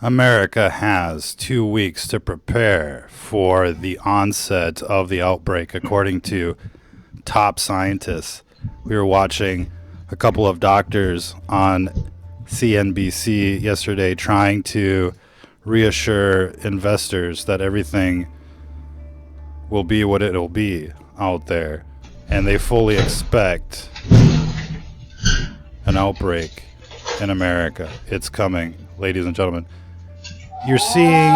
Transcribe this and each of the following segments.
America has 2 weeks to prepare for the onset of the outbreak, according to top scientists. We were watching a couple of doctors on CNBC yesterday trying to reassure investors that everything will be what it'll be out there, and they fully expect an outbreak in America. It's coming, ladies and gentlemen. You're seeing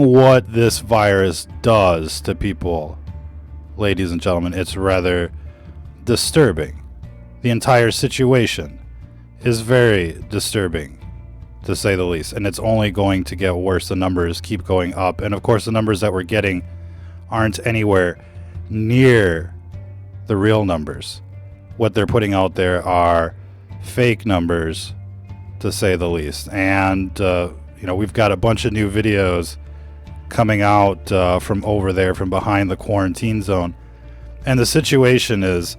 what this virus does to people, ladies and gentlemen. It's rather disturbing. The entire situation is very disturbing, to say the least, and it's only going to get worse. The numbers keep going up, and of course the numbers that we're getting aren't anywhere near the real numbers. What they're putting out there are fake numbers, to say the least. And we've got a bunch of new videos coming out from over there, from behind the quarantine zone, and the situation is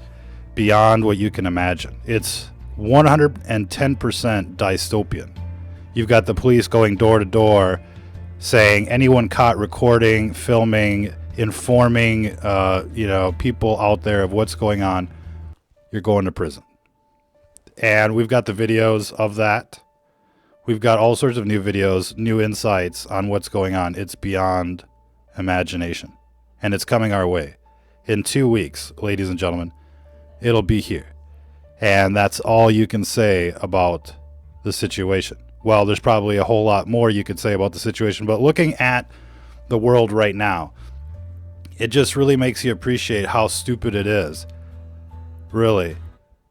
beyond what you can imagine. It's 110% dystopian. You've got the police going door to door saying anyone caught recording, filming, informing people out there of what's going on, you're going to prison. And we've got the videos of that. We've got all sorts of new videos, new insights on what's going on. It's beyond imagination, and it's coming our way in 2 weeks, ladies and gentlemen. It'll be here, and that's all you can say about the situation. Well, there's probably a whole lot more you could say about the situation, but looking at the world right now, it just really makes you appreciate how stupid it is, really,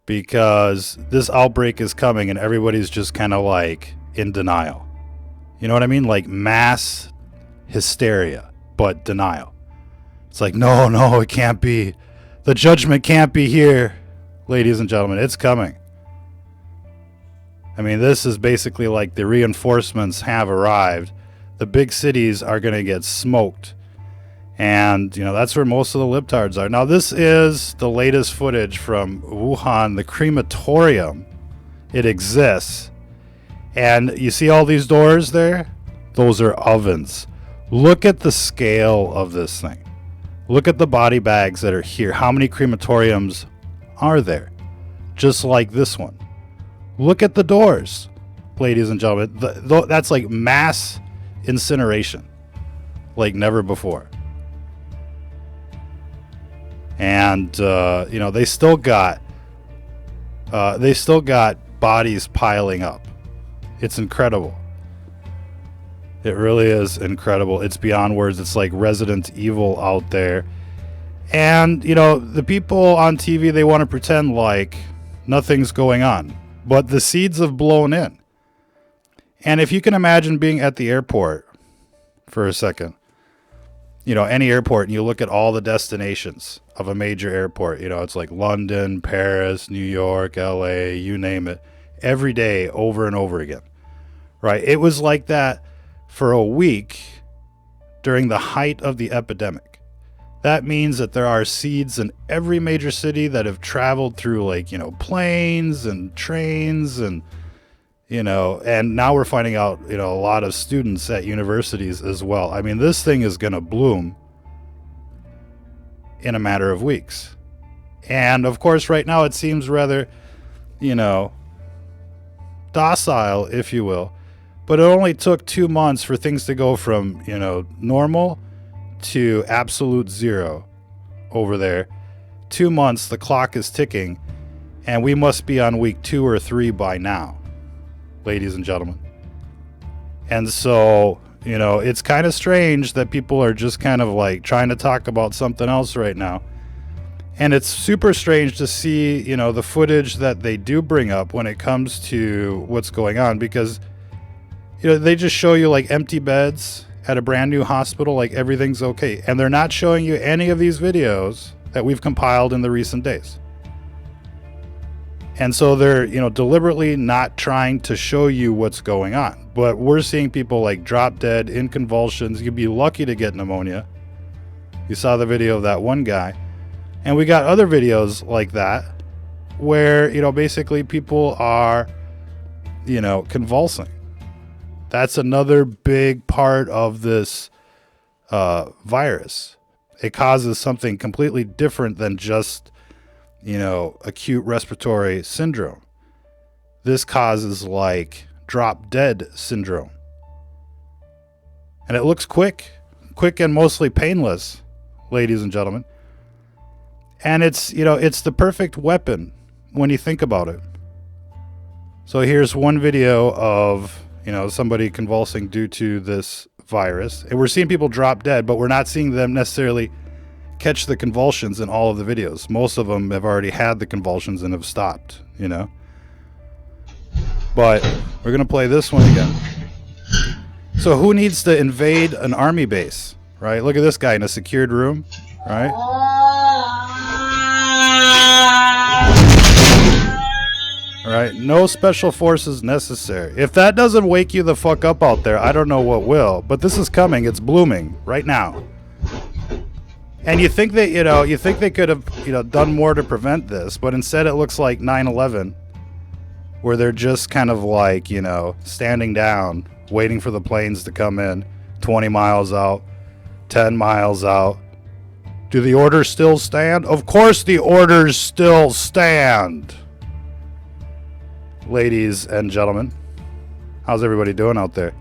because this outbreak is coming and everybody's just kind of like in denial. You know what I mean? Like mass hysteria, but denial. It's like, no, it can't be. The judgment can't be here, ladies and gentlemen. It's coming. I mean, this is basically like the reinforcements have arrived. The big cities are going to get smoked. And, that's where most of the libtards are. Now, this is the latest footage from Wuhan, the crematorium. It exists. And you see all these doors there? Those are ovens. Look at the scale of this thing. Look at the body bags that are here. How many crematoriums are there? Just like this one. Look at the doors, ladies and gentlemen. That's like mass incineration, like never before. And they still got bodies piling up. It's incredible. It really is incredible. It's beyond words. It's like Resident Evil out there. And the people on TV, they want to pretend like nothing's going on, but the seeds have blown in. And if you can imagine being at the airport for a second, any airport, and you look at all the destinations of a major airport, it's like London, Paris, New York, LA, you name it, every day over and over again, right? It was like that for a week during the height of the epidemic. That means that there are seeds in every major city that have traveled through planes and trains and now we're finding out, a lot of students at universities as well. I mean, this thing is going to bloom in a matter of weeks. And of course, right now it seems rather, docile, if you will. But it only took 2 months for things to go from, normal to absolute zero over there. 2 months, the clock is ticking, and we must be on week 2 or 3 by now, ladies and gentlemen. And so, it's kind of strange that people are just kind of like trying to talk about something else right now. And it's super strange to see, the footage that they do bring up when it comes to what's going on, because, they just show you like empty beds at a brand new hospital, like everything's okay. And they're not showing you any of these videos that we've compiled in the recent days. And so they're, deliberately not trying to show you what's going on. But we're seeing people like drop dead in convulsions. You'd be lucky to get pneumonia. You saw the video of that one guy. And we got other videos like that where, basically people are, convulsing. That's another big part of this virus. It causes something completely different than just, acute respiratory syndrome. This causes like drop dead syndrome. And it looks quick and mostly painless, ladies and gentlemen. And it's the perfect weapon when you think about it. So here's one video of, somebody convulsing due to this virus. And we're seeing people drop dead, but we're not seeing them necessarily catch the convulsions in all of the videos. Most of them have already had the convulsions and have stopped, But we're going to play this one again. So who needs to invade an army base, right? Look at this guy in a secured room, right? All right, no special forces necessary. If that doesn't wake you the fuck up out there, I don't know what will. But this is coming. It's blooming right now. And you think that, they could have, done more to prevent this, but instead it looks like 9/11, where they're just kind of like, standing down, waiting for the planes to come in, 20 miles out, 10 miles out. Do the orders still stand? Of course the orders still stand. Ladies and gentlemen, how's everybody doing out there?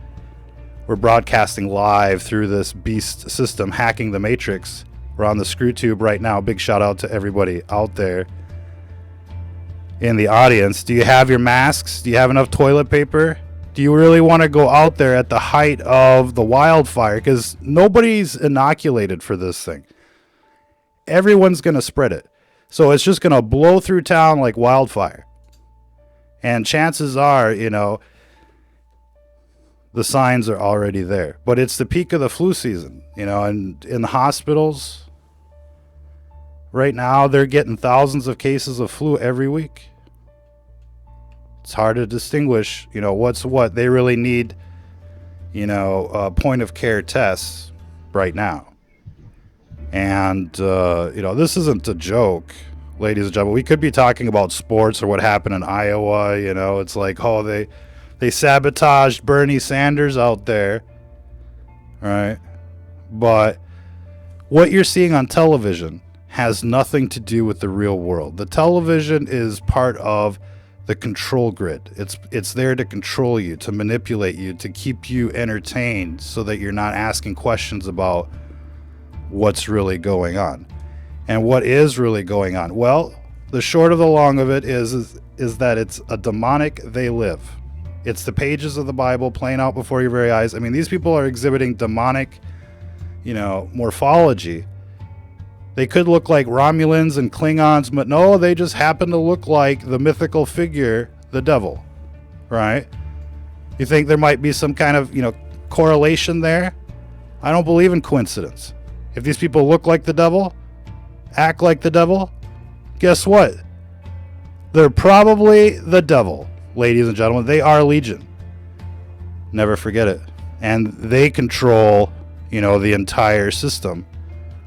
We're broadcasting live through this beast system, hacking the matrix. We're on the screw tube right now. Big shout out to everybody out there in the audience. Do you have your masks? Do you have enough toilet paper? Do you really want to go out there at the height of the wildfire? Because nobody's inoculated for this thing. Everyone's going to spread it. So it's just going to blow through town like wildfire. And chances are, the signs are already there. But it's the peak of the flu season, and in the hospitals right now, they're getting thousands of cases of flu every week. It's hard to distinguish, what's what. They really need, point of care tests right now. And, this isn't a joke. Ladies and gentlemen, we could be talking about sports or what happened in Iowa. It's like, oh, they sabotaged Bernie Sanders out there. All right. But what you're seeing on television has nothing to do with the real world. The television is part of the control grid. It's there to control you, to manipulate you, to keep you entertained so that you're not asking questions about what's really going on. And what is really going on? Well, the short of the long of it is that it's a demonic they live. It's the pages of the Bible playing out before your very eyes. I mean, these people are exhibiting demonic, morphology. They could look like Romulans and Klingons, but no, they just happen to look like the mythical figure, the devil, right? You think there might be some kind of, correlation there? I don't believe in coincidence. If these people look like the devil, act like the devil, guess what? They're probably the devil, ladies and gentlemen. They are Legion. Never forget it. And they control, the entire system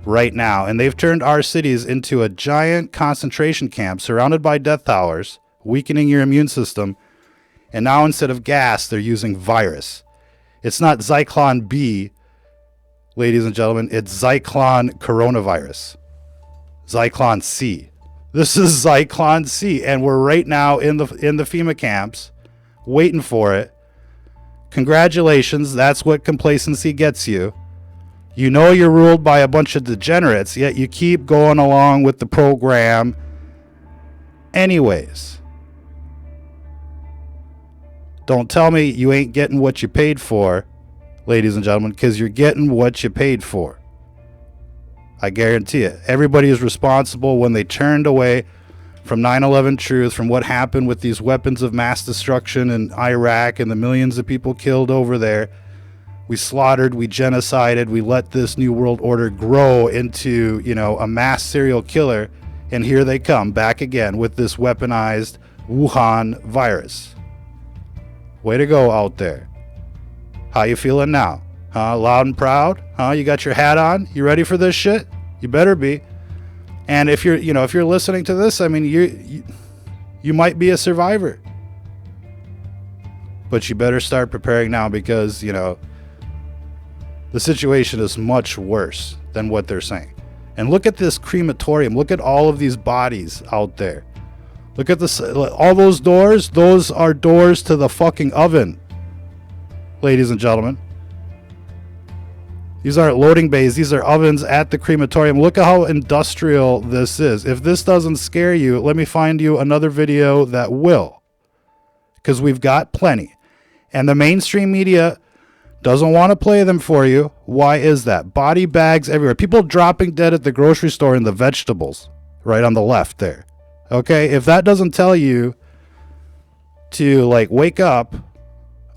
right now. And they've turned our cities into a giant concentration camp surrounded by death towers, weakening your immune system. And now instead of gas, they're using virus. It's not Zyklon B, ladies and gentlemen. It's Zyklon coronavirus. Zyklon C. This is Zyklon C, and we're right now in the FEMA camps waiting for it. Congratulations, that's what complacency gets you. You're ruled by a bunch of degenerates, yet you keep going along with the program anyways. Don't tell me you ain't getting what you paid for, ladies and gentlemen, because you're getting what you paid for. I guarantee it. Everybody is responsible when they turned away from 9/11 truth, from what happened with these weapons of mass destruction in Iraq and the millions of people killed over there. We slaughtered, we genocided, we let this new world order grow into, a mass serial killer. And here they come back again with this weaponized Wuhan virus. Way to go out there. How you feeling now? Huh? Loud and proud? Huh? You got your hat on? You ready for this shit? You better be. And if you're listening to this, I mean, you might be a survivor. But you better start preparing now, because, the situation is much worse than what they're saying. And look at this crematorium. Look at all of these bodies out there. Look at this. All those doors. Those are doors to the fucking oven, ladies and gentlemen. These aren't loading bays. These are ovens at the crematorium. Look at how industrial this is. If this doesn't scare you, let me find you another video that will. Because we've got plenty. And the mainstream media doesn't want to play them for you. Why is that? Body bags everywhere. People dropping dead at the grocery store in the vegetables. Right on the left there. Okay? If that doesn't tell you to, like, wake up,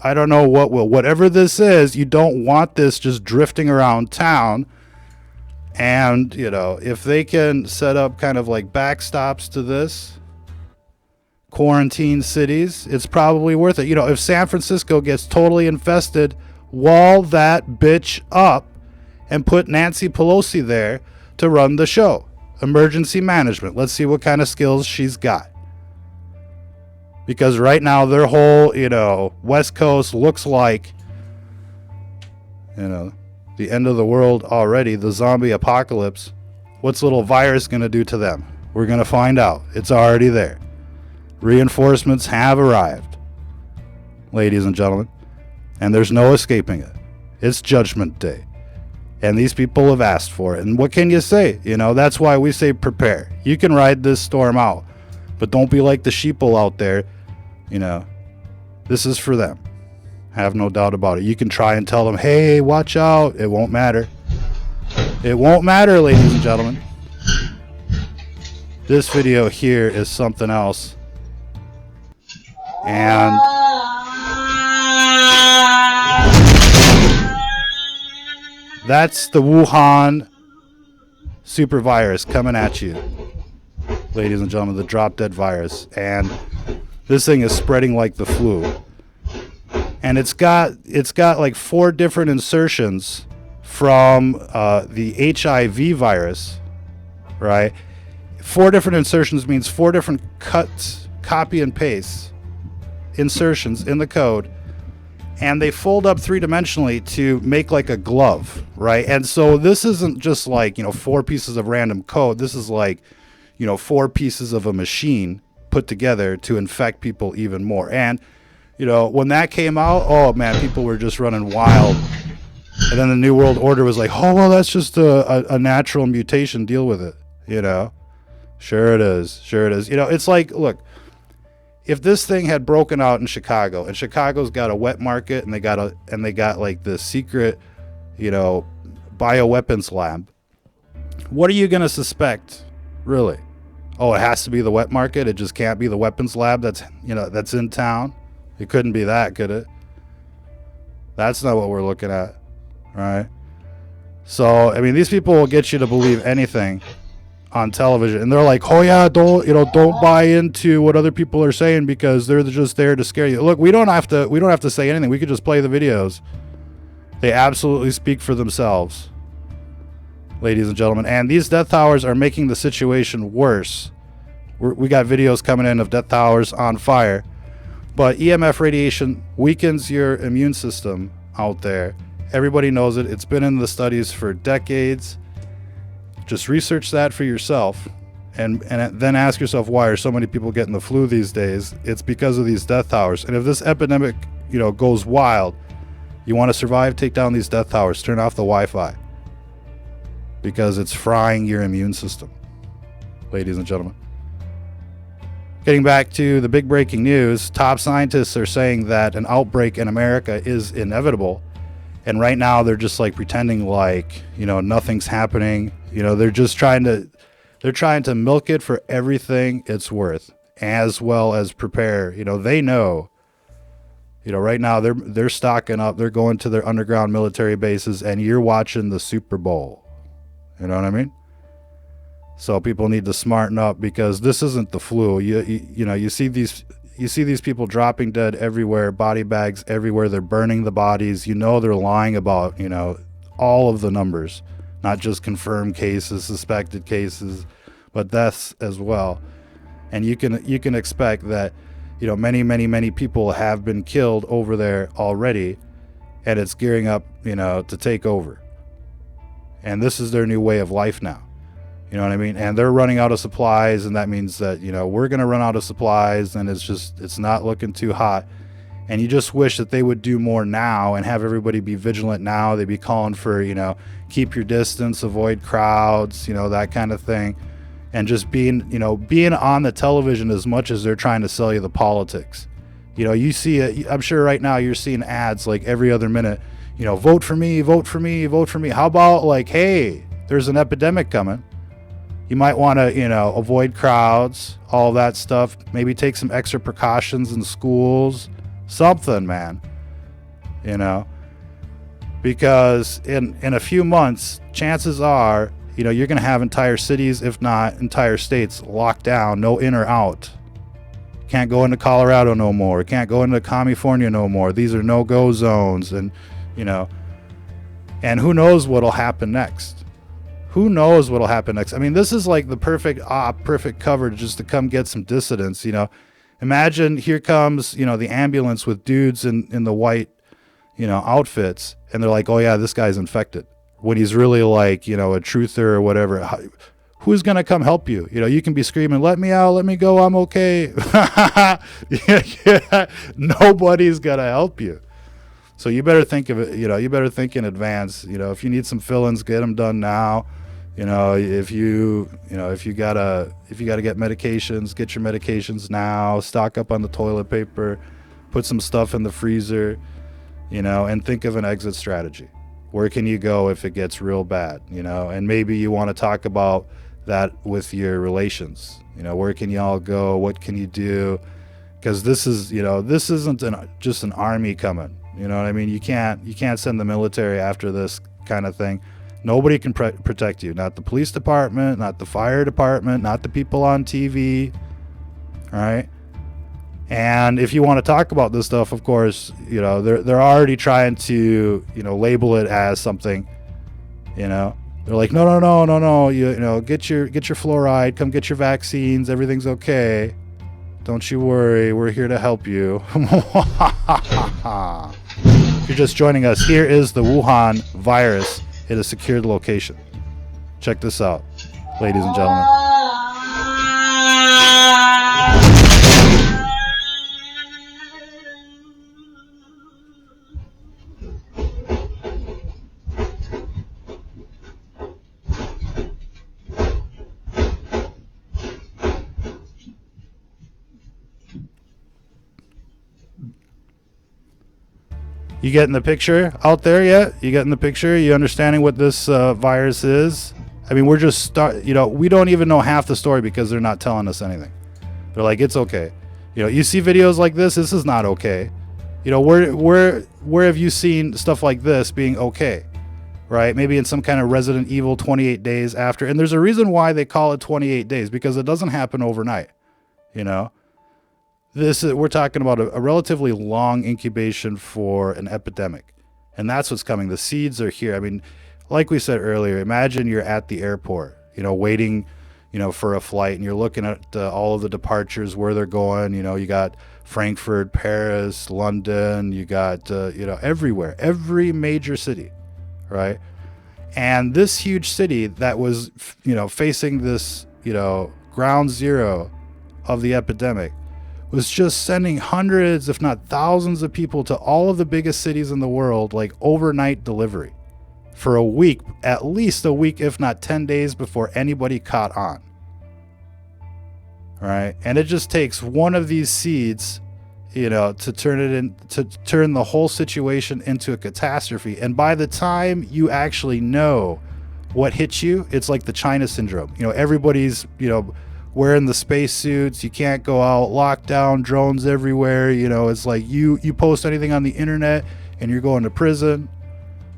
I don't know what will. Whatever this is, you don't want this just drifting around town. And, if they can set up kind of like backstops to this, quarantine cities, it's probably worth it. If San Francisco gets totally infested, wall that bitch up and put Nancy Pelosi there to run the show. Emergency management. Let's see what kind of skills she's got. Because right now their whole, West Coast looks like, the end of the world already, the zombie apocalypse. What's little virus going to do to them? We're going to find out. It's already there. Reinforcements have arrived, ladies and gentlemen. And there's no escaping it. It's Judgment Day. And these people have asked for it. And what can you say? That's why we say prepare. You can ride this storm out. But don't be like the sheeple out there. This is for them. Have no doubt about it. You can try and tell them, hey, watch out. It won't matter. It won't matter, ladies and gentlemen. This video here is something else. And that's the Wuhan super virus coming at you, ladies and gentlemen, the drop dead virus. And this thing is spreading like the flu. And it's got like 4 different insertions from the HIV virus, right? 4 different insertions means 4 different cuts, copy and paste insertions in the code. And they fold up 3-dimensionally to make like a glove, right? And so this isn't just like, 4 pieces of random code. This is like, 4 pieces of a machine put together to infect people even more. And, when that came out, oh man, people were just running wild. And then the New World Order was like, oh, well, that's just a natural mutation. Deal with it, Sure it is. Sure it is. It's like, look, if this thing had broken out in Chicago, and Chicago's got a wet market, and they got like the secret, bioweapons lab, what are you going to suspect, really? Oh, it has to be the wet market. It just can't be the weapons lab that's in town. It couldn't be that, could it? That's not what we're looking at, right? So, I mean, these people will get you to believe anything on television, and they're like, oh yeah, don't buy into what other people are saying because they're just there to scare you. Look, we don't have to say anything. We could just play the videos. They absolutely speak for themselves, ladies and gentlemen. And these death towers are making the situation worse. We got videos coming in of death towers on fire. But EMF radiation weakens your immune system out there. Everybody knows it. It's been in the studies for decades. Just research that for yourself, and then ask yourself, why are so many people getting the flu these days? It's because of these death towers. And if this epidemic, goes wild, you want to survive, take down these death towers, turn off the Wi-Fi, because it's frying your immune system, ladies and gentlemen. Getting back to the big breaking news, top scientists are saying that an outbreak in America is inevitable. And right now they're just like pretending like, nothing's happening. They're just trying to milk it for everything it's worth, as well as prepare. They know, right now they're stocking up. They're going to their underground military bases, and you're watching the Super Bowl. You know what I mean? So people need to smarten up, because this isn't the flu. You see these people dropping dead everywhere, body bags everywhere. They're burning the bodies. They're lying about, all of the numbers, not just confirmed cases, suspected cases, but deaths as well. And you can expect that, you know, many people have been killed over there already, and it's gearing up, you know, to take over. And this is their new way of life now. You know what I mean? And they're running out of supplies, and that means that, you know, we're going to run out of supplies, and it's not looking too hot. And you just wish that they would do more now and have everybody be vigilant now. They'd be calling for, you know, keep your distance, avoid crowds, you know, that kind of thing. And just being on the television as much as they're trying to sell you the politics. You know, you see it, I'm sure right now you're seeing ads like every other minute, you know, vote for me, vote for me, vote for me. How about like, hey, there's an epidemic coming. You might want to, you know, avoid crowds, all that stuff. Maybe take some extra precautions in schools. Something, man. You know, because in a few months, chances are, you know, you're going to have entire cities, if not entire states, locked down, no in or out. Can't go into Colorado no more. Can't go into California no more. These are no-go zones. And, you know, and who knows what'll happen next. Who knows what'll happen next? I mean, this is like the perfect coverage just to come get some dissidents, you know. Imagine here comes, you know, the ambulance with dudes in the white, you know, outfits. And they're like, oh, yeah, this guy's infected. When he's really like, you know, a truther or whatever. Who's going to come help you? You know, you can be screaming, let me out, let me go, I'm okay. Yeah. Nobody's going to help you. So you better think of it, you know, you better think in advance. You know, if you need some fill-ins, get them done now. You know, if you gotta get medications, get your medications now. Stock up on the toilet paper, put some stuff in the freezer, you know, and think of an exit strategy. Where can you go if it gets real bad, you know? And maybe you want to talk about that with your relations. You know, where can y'all go? What can you do? Because this is, you know, this isn't just an army coming. You know what I mean? You can't send the military after this kind of thing. Nobody can protect you. Not the police department, not the fire department, not the people on TV. All right? And if you want to talk about this stuff, of course, you know, they're already trying to, you know, label it as something, you know. They're like, no, you know, get your fluoride, come get your vaccines, everything's okay. Don't you worry, we're here to help you. If you're just joining us, here is the Wuhan virus at a secured location. Check this out, ladies and gentlemen. You getting the picture out there yet? You getting the picture? You understanding what this virus is? I mean, we're just you know, we don't even know half the story because they're not telling us anything. They're like, it's okay. You know, you see videos like this is not okay. You know, where have you seen stuff like this being okay? Right? Maybe in some kind of Resident Evil 28 days after. And there's a reason why they call it 28 days, because it doesn't happen overnight. You know? We're talking about a relatively long incubation for an epidemic, and that's what's coming. The seeds are here. I mean, like we said earlier, imagine you're at the airport, you know, waiting, you know, for a flight, and you're looking at all of the departures, where they're going. You know, you got Frankfurt, Paris, London, you got, you know, everywhere, every major city, right? And this huge city that was, you know, facing this, you know, ground zero of the epidemic was just sending hundreds, if not thousands of people to all of the biggest cities in the world, like overnight delivery for a week, at least a week, if not 10 days before anybody caught on. All right. And it just takes one of these seeds, you know, to turn the whole situation into a catastrophe. And by the time you actually know what hit you, it's like the China syndrome. You know, everybody's, you know, wearing the space suits, you can't go out, lockdown, drones everywhere. You know, it's like you post anything on the internet and you're going to prison.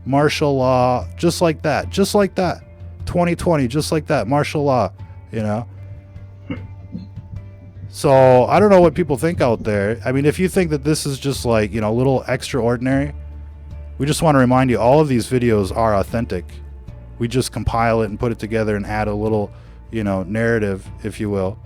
Martial law, just like that 2020, just like that, martial law, you know. So I don't know what people think out there. I mean, if you think that this is just like, you know, a little extraordinary, we just want to remind you, all of these videos are authentic. We just compile it and put it together and add a little, narrative, if you will.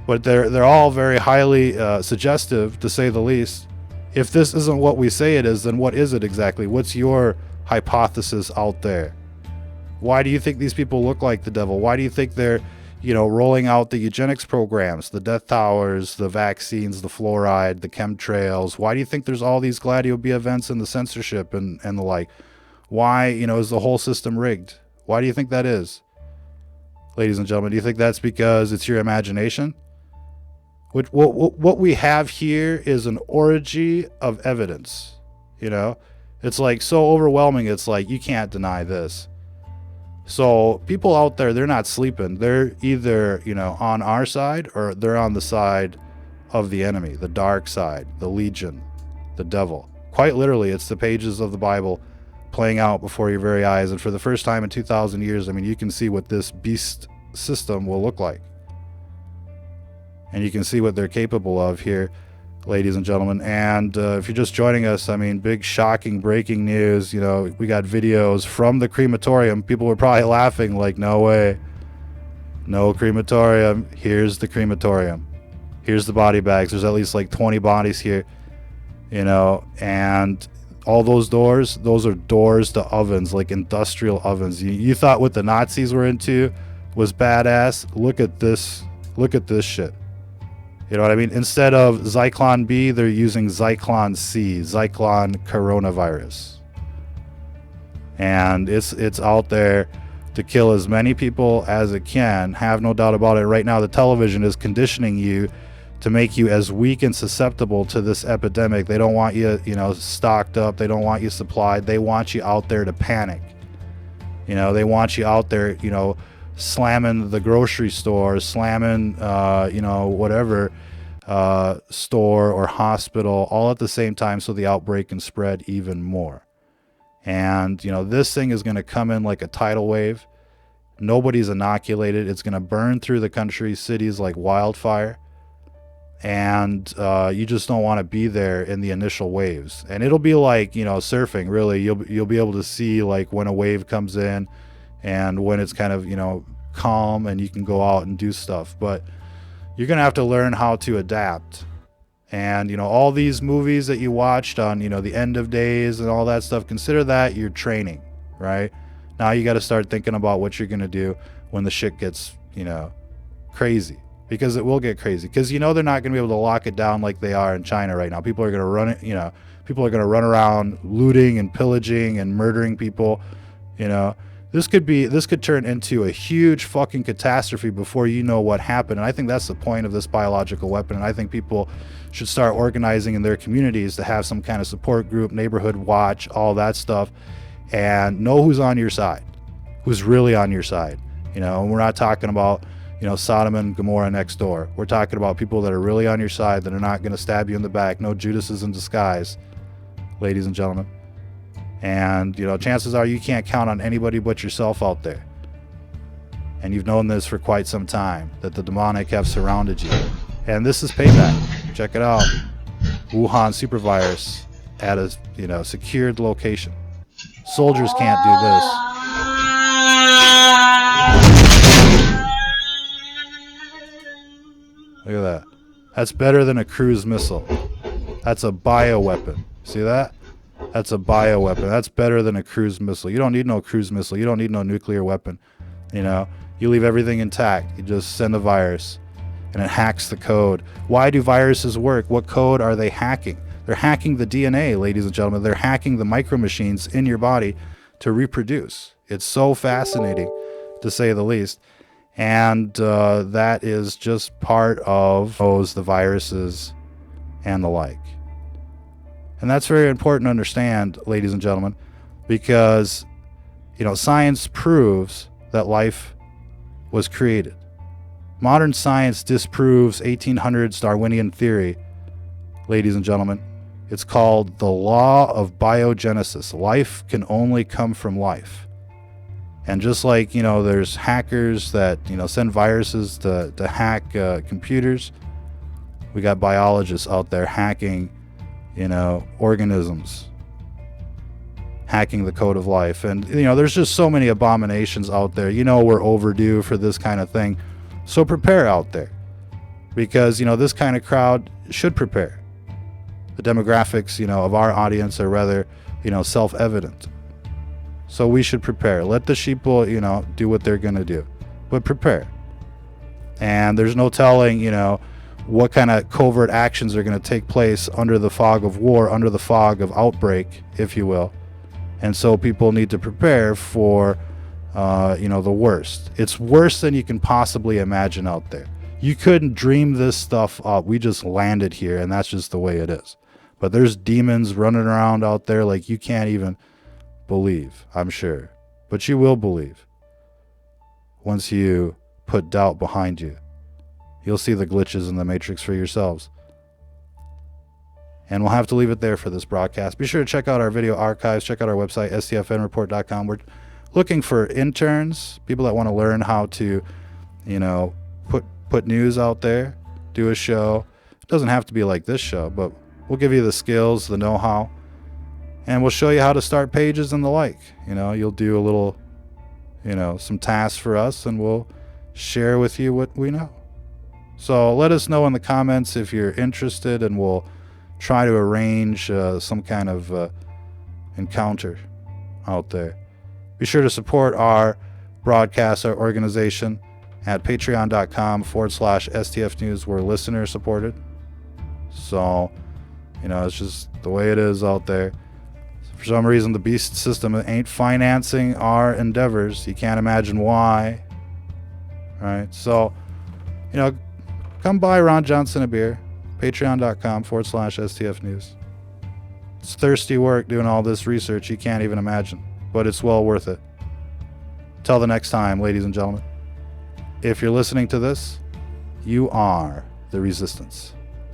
But they're all very highly suggestive, to say the least. If this isn't what we say it is, then what is it exactly? What's your hypothesis out there? Why do you think these people look like the devil? Why do you think they're, rolling out the eugenics programs, the death towers, the vaccines, the fluoride, the chemtrails? Why do you think there's all these Gladio B events and the censorship and the like? Why, is the whole system rigged? Why do you think that is? Ladies and gentlemen, do you think that's because it's your imagination? What we have here is an orgy of evidence. It's like so overwhelming. It's like you can't deny this. So people out there, they're not sleeping. They're either, on our side or they're on the side of the enemy, the dark side, the legion, the devil. Quite literally, it's the pages of the Bible playing out before your very eyes. And for the first time in 2,000 years, you can see what this beast system will look like. And you can see what they're capable of here, ladies and gentlemen. And if you're just joining us, big shocking breaking news. We got videos from the crematorium. People were probably laughing like, no way, no crematorium. Here's the crematorium. Here's the body bags. There's at least like 20 bodies here, and all those doors, those are doors to ovens, like industrial ovens. You thought what the Nazis were into was badass. Look at this shit. You know what I mean? Instead of Zyklon B, they're using Zyklon C, Zyklon coronavirus. And it's out there to kill as many people as it can. Have no doubt about it. Right now, the television is conditioning you to make you as weak and susceptible to this epidemic. They don't want you, stocked up. They don't want you supplied. They want you out there to panic. They want you out there, slamming the grocery store, slamming, whatever store or hospital, all at the same time, so the outbreak can spread even more. And, this thing is going to come in like a tidal wave. Nobody's inoculated. It's going to burn through the country, cities like wildfire. And you just don't want to be there in the initial waves. And it'll be like, surfing, really. You'll be able to see like when a wave comes in, and when it's kind of, calm and you can go out and do stuff. But you're going to have to learn how to adapt. And, all these movies that you watched on, the end of days and all that stuff, consider that your training, right? Now you got to start thinking about what you're going to do when the shit gets, crazy. Because it will get crazy. Because, they're not going to be able to lock it down like they are in China right now. People are going to run it, people are going to run around looting and pillaging and murdering people, This could turn into a huge fucking catastrophe before you know what happened. And I think that's the point of this biological weapon. And I think people should start organizing in their communities to have some kind of support group, neighborhood watch, all that stuff, and know who's on your side, who's really on your side. And we're not talking about, Sodom and Gomorrah next door. We're talking about people that are really on your side, that are not going to stab you in the back. No Judases in disguise, ladies and gentlemen. And, chances are you can't count on anybody but yourself out there. And you've known this for quite some time, that the demonic have surrounded you. And this is payback. Check it out. Wuhan supervirus at a, secured location. Soldiers can't do this. Look at that. That's better than a cruise missile. That's a bioweapon. See that? That's a bioweapon. That's better than a cruise missile. You don't need no cruise missile. You don't need no nuclear weapon. You leave everything intact. You just send a virus and it hacks the code. Why do viruses work? What code are they hacking? They're hacking the DNA, ladies and gentlemen. They're hacking the micro machines in your body to reproduce. It's so fascinating, to say the least. And that is just part of the viruses and the like. And that's very important to understand, ladies and gentlemen, because, science proves that life was created. Modern science disproves 1800s Darwinian theory, ladies and gentlemen. It's called the law of biogenesis. Life can only come from life. And just like, there's hackers that, send viruses to hack computers, we got biologists out there hacking, organisms, hacking the code of life. And, there's just so many abominations out there. We're overdue for this kind of thing. So prepare out there, because, this kind of crowd should prepare. The demographics, of our audience are rather, self-evident. So we should prepare. Let the sheeple, do what they're going to do, but prepare. And there's no telling, what kind of covert actions are going to take place under the fog of war, under the fog of outbreak, if you will. And so people need to prepare for, the worst. It's worse than you can possibly imagine out there. You couldn't dream this stuff up. We just landed here, and that's just the way it is. But there's demons running around out there like you can't even believe, I'm sure. But you will believe once you put doubt behind you. You'll see the glitches in the matrix for yourselves. And we'll have to leave it there for this broadcast. Be sure to check out our video archives. Check out our website, stfnreport.com. We're looking for interns, people that want to learn how to, put news out there, do a show. It doesn't have to be like this show, but we'll give you the skills, the know-how, and we'll show you how to start pages and the like. You'll do a little, some tasks for us, and we'll share with you what we know. So let us know in the comments if you're interested, and we'll try to arrange some kind of encounter out there. Be sure to support our broadcast, our organization, at patreon.com/STF News. We're listener supported. So, it's just the way it is out there. For some reason, the beast system ain't financing our endeavors. You can't imagine why. All right. So, come buy Ron Johnson a beer. Patreon.com/STF News. It's thirsty work doing all this research you can't even imagine, but it's well worth it. Till the next time, ladies and gentlemen, if you're listening to this, you are the resistance.